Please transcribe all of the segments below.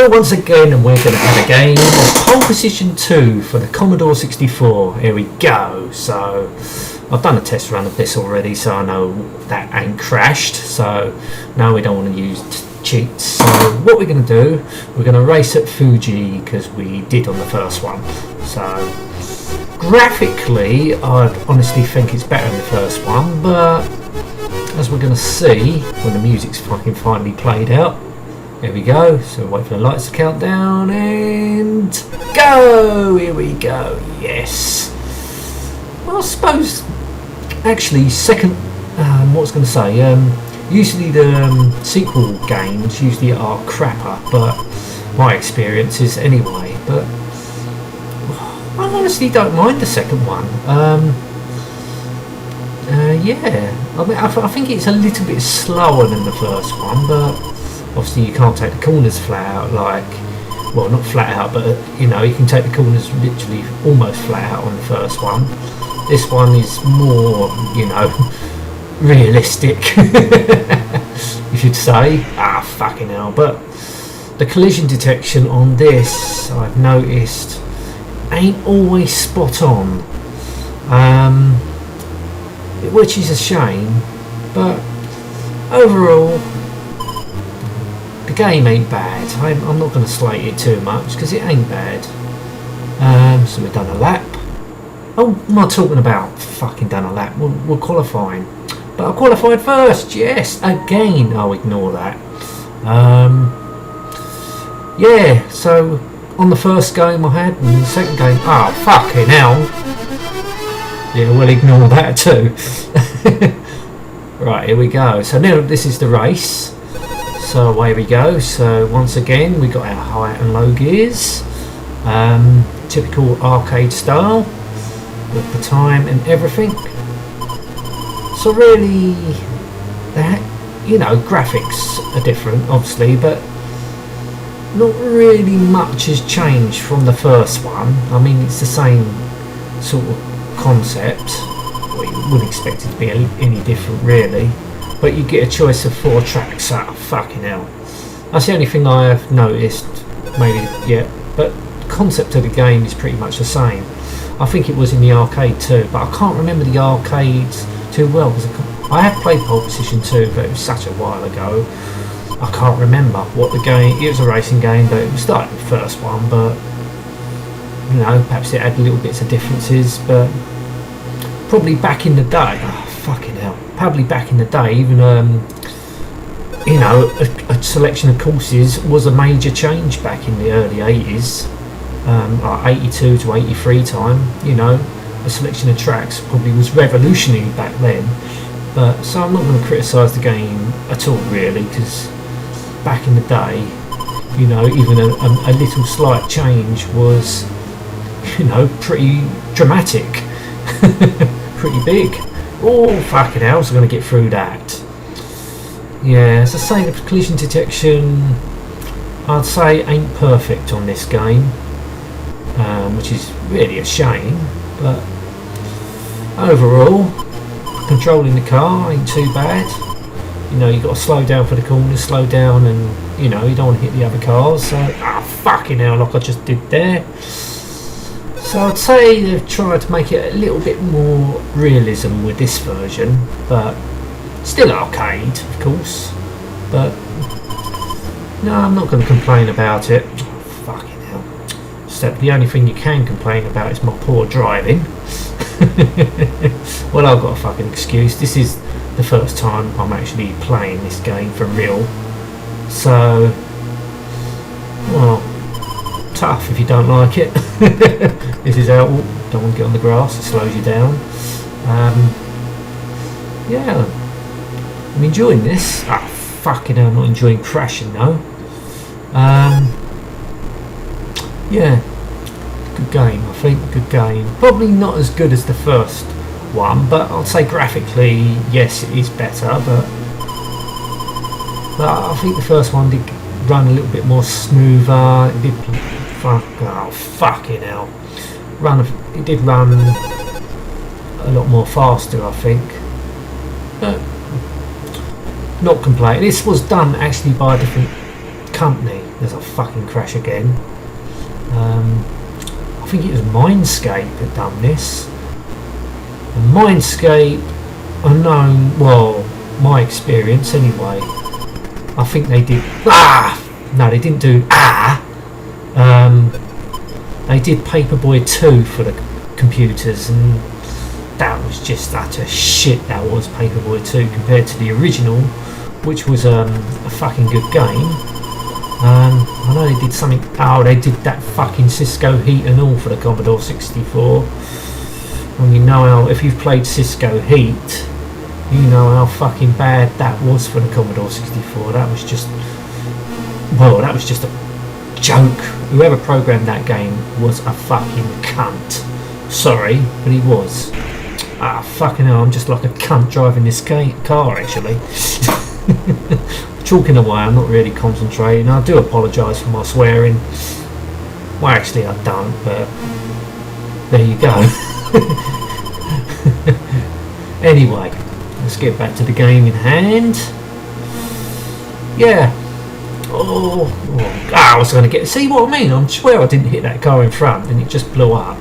Hello once again, and we're going to have a game of Pole Position 2 for the Commodore 64. Here we go. So I've done a test run of this already, so I know that ain't crashed. So now we don't want to use cheats. So what we're going to do, we're going to race at Fuji because we did on the first one. So graphically, I honestly think it's better than the first one, but as we're going to see when the music's fucking finally played out. There we go, so wait for the lights to count down and go! Here we go, yes. Well, I suppose, actually, second, what was I going to say, usually the sequel games usually are crapper, but my experience is anyway, but I honestly don't mind the second one. Yeah, I mean, I think it's a little bit slower than the first one, but obviously you can't take the corners flat out, like, well, not flat out, but you know, you can take the corners literally almost flat out on the first one. This one is more, you know, realistic, you should say. Ah, fucking hell. But the collision detection on this, I've noticed, ain't always spot on, which is a shame, but overall the game ain't bad. I'm not going to slate it too much because it ain't bad. So we've done a lap. Oh, what am I talking about? Fucking done a lap. We're qualifying, but I qualified first. Yes, again. I'll ignore that. Yeah. So on the first game I had, and the second game, oh fucking hell. Yeah, we'll ignore that too. Right, here we go. So now this is the race. So away we go. So once again we got our high and low gears, typical arcade style with the time and everything. So really, that, you know, graphics are different obviously, but not really much has changed from the first one. I mean, it's the same sort of concept. Well, you wouldn't expect it to be any different really. But you get a choice of 4 tracks. Ah, fucking hell. That's the only thing I have noticed, maybe, yeah. But the concept of the game is pretty much the same. I think it was in the arcade too, but I can't remember the arcades too well, because I have played Pole Position 2, but it was such a while ago. I can't remember what the game, it was a racing game, but it was like the first one, but, you know, perhaps it had little bits of differences, but probably back in the day, oh, fucking hell. Probably back in the day, even you know, a selection of courses was a major change back in the early 80s, like 82 to 83 time. You know, a selection of tracks probably was revolutionary back then. But so I'm not going to criticise the game at all, really, because back in the day, you know, even a little slight change was, you know, pretty dramatic, pretty big. Oh, fucking hell, I was going to get through that. Yeah, as I say, the collision detection, I'd say, ain't perfect on this game, which is really a shame, but overall, controlling the car ain't too bad. You know, you've got to slow down for the corners, slow down, and, you know, you don't want to hit the other cars, so, ah, fucking hell, like I just did there. So I'd say they've tried to make it a little bit more realism with this version, but still arcade, of course. But no, I'm not going to complain about it. Oh, fucking hell. Except the only thing you can complain about is my poor driving. Well, I've got a fucking excuse. This is the first time I'm actually playing this game for real. So, well, tough if you don't like it. This is out. Don't want to get on the grass, it slows you down. Yeah, I'm enjoying this. Ah, fucking hell, I'm not enjoying crashing though. Yeah, good game, I think. Good game. Probably not as good as the first one, but I'd say graphically, yes, it is better. But I think the first one did run a little bit more smoother. It did. Oh, fucking hell. It did run a lot more faster, I think. Not complaining. This was done actually by a different company. there's a fucking crash again. I think it was Mindscape that done this. And Mindscape are known, well, my experience anyway, I think they did, no, they didn't do, they did Paperboy 2 for the computers, and that was just utter shit. That was Paperboy 2 compared to the original, which was a fucking good game. I know they did something, they did that fucking Cisco Heat and all for the Commodore 64. And you know how, if you've played Cisco Heat, you know how fucking bad that was for the Commodore 64. That was just, well, that was just a joke. Whoever programmed that game was a fucking cunt. Sorry, but he was. Fucking hell, I'm just like a cunt driving this car actually. Talking away, I'm not really concentrating. I do apologise for my swearing. Well, actually I don't, but there you go. Anyway, let's get back to the game in hand. Yeah. I was going to get... See what I mean? I swear I didn't hit that car in front and it just blew up.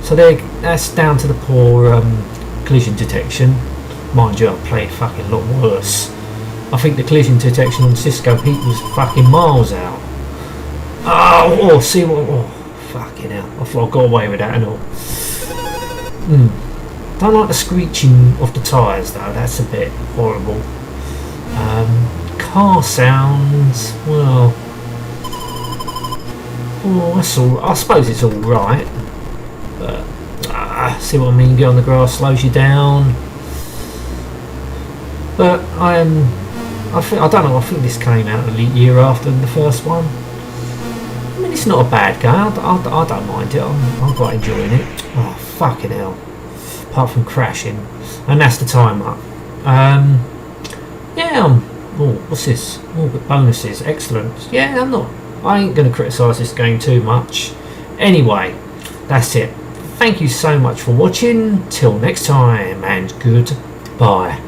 So that's down to the poor collision detection. Mind you, I played fucking a lot worse. I think the collision detection on Cisco Heat was fucking miles out. See what... fucking hell. I thought I got away with that and all. Don't like the screeching of the tyres though, that's a bit horrible. Car sounds, well, that's all. I suppose it's all right, but see what I mean. Get on the grass, slows you down. But I don't know. I think this came out a year after the first one. I mean, it's not a bad game. I don't mind it. I'm quite enjoying it. Oh fucking hell! Apart from crashing, and that's the time up. Yeah. What's this? But bonuses, excellent. Yeah, I ain't going to criticise this game too much. Anyway, that's it. Thank you so much for watching. Till next time, and goodbye.